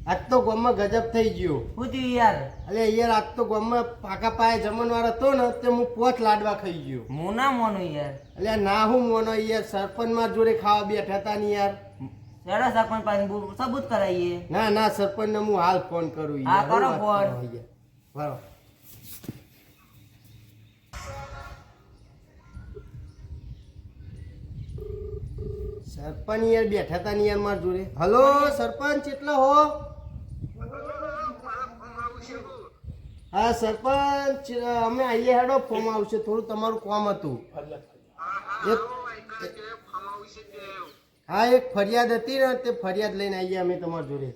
આજ તો ગામમાં ગજબ થઈ ગયો. શું થયું યાર? અલે યાર આજ તો ગામમાં પાકા પાયે જમણવાર હતો ને તે હું 5 લાડવા ખાઈ ગયો. હું ના મોનું યાર. અલે ના હું મોનો યાર સરપંચ માં જોડે ખાવા બેઠા હતા ને યાર. સેડા સરપંચ પાસે સબૂત કરાવીએ. ના ના સરપંચ ને હું હાલ ફોન કરું યાર. હા કરો ફોન. બરાબર. સરપંચ યાર બેઠા હતા ને યાર માર જોડે. હલો સરપંચ કેટલો હો? હા સરપંચ અમે આઈએ હેડો ફોર્મ આવશે થોડું તમારું કામ હતું. હા એક ફરિયાદ હતી ને તે ફરિયાદ લઈને આવીએ અમે તમારી જોડે.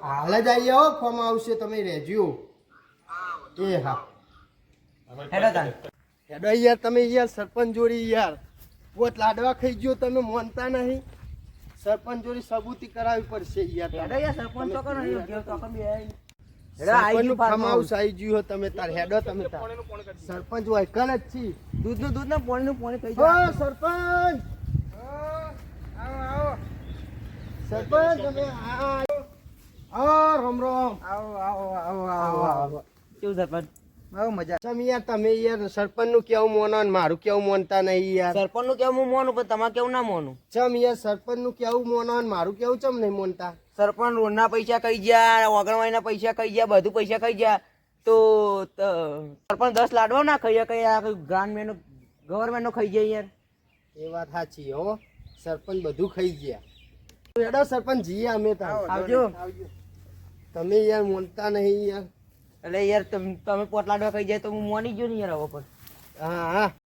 હાલ જ આવીએ હો ફોર્મ આવશે તમે રહેજો. એ હા હેડો તાન. હેડો યાર તમે યાર સરપંચ જોડી યાર પોત લાડવા ખાઈ ગયો તમે માનતા નહીં. સરપંચ જોડી સબૂતી કરાવવી પડશે યાર. હેડો યાર સરપંચ તો કરો ને જેવ તો કમ બે સરપંચનું ફાર્મ હાઉસ આવી ગયું હો તમે તાર હેડો તમે તાર. સરપંચ હોય કલ જ છી. દૂધ ને પાણીનું પાણી થઈ ઓ સરપંચ સરપંચ તમે આવો રામ રામ. આવો કેવું સરપંચ? આવો મજા. તમે યાર તમે યાર સરપંચ નું કેવું મોનો ને મારું કેવું મોનતા નહીં યાર. સરપંચ નું કેવું હું મોનું પણ તમારે કેવું ના મોનું. ચમ યાર સરપંચ નું કેવું મોનો ને મારું કેવું ચમ નહીં મોનતા. સરપંચ રોડના પૈસા ખાઈ ગયા, ઓગણવાડીના પૈસા ખાઈ ગયા, બધું પૈસા ખાઈ ગયા તો સરપંચ 10 લાડવા ના ખાઈ ગયા. ગ્રાન્ડ ગવર્મેન્ટ નો ખાઈ ગયા યાર. એ વાત સાચી હો સરપંચ બધું ખાઈ ગયા. હેડો સરપંચ જીએ અમે આવજો. તમે યાર મોનતા નહીં યાર. એટલે યાર તમે પોટ લાડવા ખાઈ જાય તો હું મોની ગયો ને યાર હવે પણ. હા હા